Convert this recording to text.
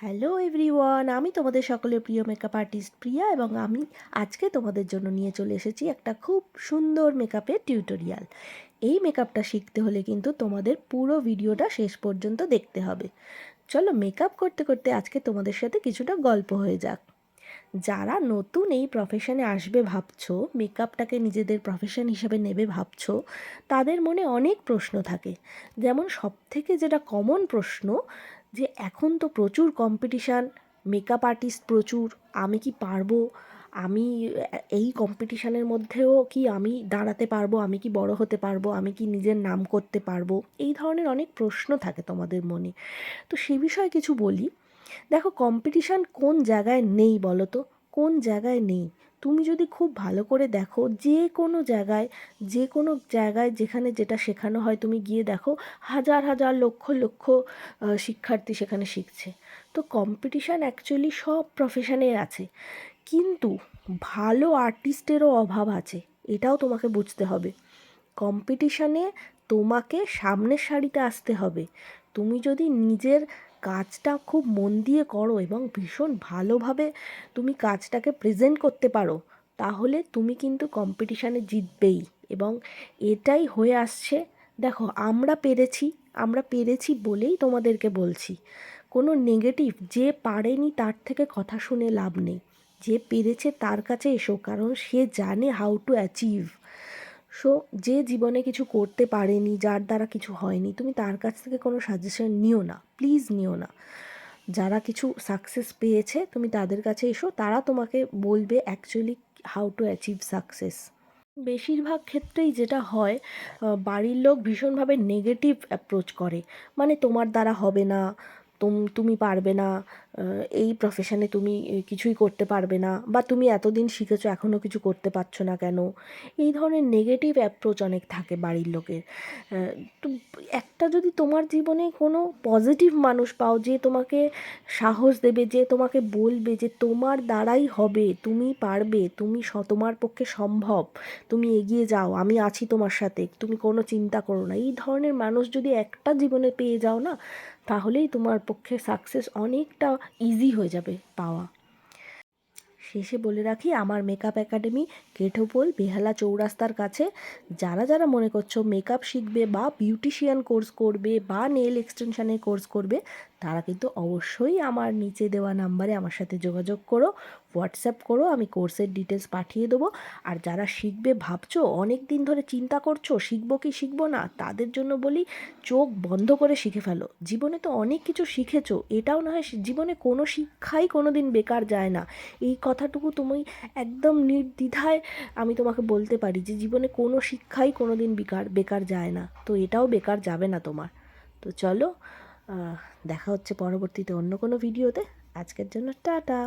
Hello everyone, আমি তোমাদের সকলের প্রিয় মেকআপ আর্টিস্ট প্রিয়া এবং আমি আজকে তোমাদের জন্য নিয়ে চলে এসেছি একটা খুব সুন্দর মেকআপের টিউটোরিয়াল। এই মেকআপটা শিখতে হলে কিন্তু তোমাদের পুরো ভিডিওটা শেষ পর্যন্ত দেখতে হবে। চলো মেকআপ করতে করতে আজকে তোমাদের সাথে কিছুটা গল্প হয়ে যাক। যারা নতুন এই প্রফেশনে আসবে ভাবছো, মেকআপটাকে নিজেদের প্রফেশন হিসেবে নেবে ভাবছো, তাদের মনে অনেক প্রশ্ন থাকে। যেমন সবথেকে যেটা কমন প্রশ্ন, যে এখন তো প্রচুর কম্পিটিশান, মেকআপ আর্টিস্ট প্রচুর, আমি কি পারবো? আমি এই কম্পিটিশানের মধ্যেও কি আমি দাঁড়াতে পারবো? আমি কি বড় হতে পারবো? আমি কি নিজের নাম করতে পারবো? এই ধরনের অনেক প্রশ্ন থাকে তোমাদের মনে। তো সে বিষয়ে কিছু বলি। দেখো, কম্পিটিশান কোন জায়গায় নেই বলো তো? কোন জায়গায় নেই? তুমি যদি খুব ভালো করে দেখো, যে কোনো জায়গায় যেখানে যেটা শেখানো হয় তুমি গিয়ে দেখো, হাজার হাজার লক্ষ লক্ষ শিক্ষার্থী সেখানে শিখছে। তো কম্পিটিশান অ্যাকচুয়ালি সব প্রফেশনের আছে, কিন্তু ভালো আর্টিস্টেরও অভাব আছে, এটাও তোমাকে বুঝতে হবে। কম্পিটিশানে তোমাকে সামনের সারিতে আসতে হবে। তুমি যদি নিজের কাজটা খুব মন দিয়ে করো এবং ভীষণ ভালোভাবে তুমি কাজটাকে প্রেজেন্ট করতে পারো, তাহলে তুমি কিন্তু কম্পিটিশানে জিতবেই। এবং এটাই হয়ে আসছে। দেখো, আমরা পেরেছি বলেই তোমাদেরকে বলছি। কোনো নেগেটিভ, যে পারেনি তার থেকে কথা শুনে লাভ নেই। যে পেরেছে তার কাছে এসো, কারণ সে জানে হাউ টু অ্যাচিভ। সো যে জীবনে কিছু করতে পারেনি, যার দ্বারা কিছু হয়নি, তুমি তার কাছ থেকে কোনো সাজেশন নিও না, প্লিজ নিও না। যারা কিছু সাকসেস পেয়েছে তুমি তাদের কাছে এসো, তারা তোমাকে বলবে actually how to achieve success. বেশিরভাগ ক্ষেত্রেই যেটা হয়, বাড়ির লোক ভীষণভাবে নেগেটিভ অ্যাপ্রোচ করে। মানে তোমার দ্বারা হবে না, তুমি পারবে না, এই প্রফেশনে তুমি কিছুই করতে পারবে না, বা তুমি এতদিন শিখেছো এখনও কিছু করতে পারছো না কেন? এই ধরনের নেগেটিভ অ্যাপ্রোচ অনেক থাকে বাড়ির লোকের। তো একটা যদি তোমার জীবনে কোনো পজিটিভ মানুষ পাও, যে তোমাকে সাহস দেবে, যে তোমাকে বলবে যে তোমার দ্বারাই হবে, তুমি পারবে, তোমার পক্ষে সম্ভব, তুমি এগিয়ে যাও, আমি আছি তোমার সাথে, তুমি কোনো চিন্তা করো না, এই ধরনের মানুষ যদি একটা জীবনে পেয়ে যাও না, তাহলেই তোমার পক্ষে সাকসেস অনেকটা ইজি হয়ে যাবে পাওয়া। শেষে বলে রাখি, আমার মেকআপ একাডেমি কেঠোপোল বেহালা চৌরাস্তার কাছে। যারা যারা মনে করছো মেকআপ শিখবে বা বিউটিশিয়ান কোর্স করবে বা নেল এক্সটেনশানের কোর্স করবে, তারা কিন্তু অবশ্যই আমার নিচে দেওয়া নাম্বারে আমার সাথে যোগাযোগ করো, হোয়াটসঅ্যাপ করো, আমি কোর্সের ডিটেলস পাঠিয়ে দেবো। আর যারা শিখবে ভাবছো, অনেক দিন ধরে চিন্তা করছো শিখবো কি শিখবো না, তাদের জন্য বলি, চোখ বন্ধ করে শিখে ফেলো। জীবনে তো অনেক কিছু শিখেছো, এটাও না হয়, জীবনে কোনো শিক্ষাই কোনো দিন বেকার যায় না। এই কথাটুকু তুমি একদম নির্দ্বিধায় আমি তোমাকে বলতে পারি, যে জীবনে কোনো শিক্ষাই কোনো দিন বেকার বেকার যায় না, তো এটাও বেকার যাবে না তোমার। তো চলো, দেখা হচ্ছে পরবর্তীতে অন্য কোনো ভিডিওতে। আজকের জন্য টাটা।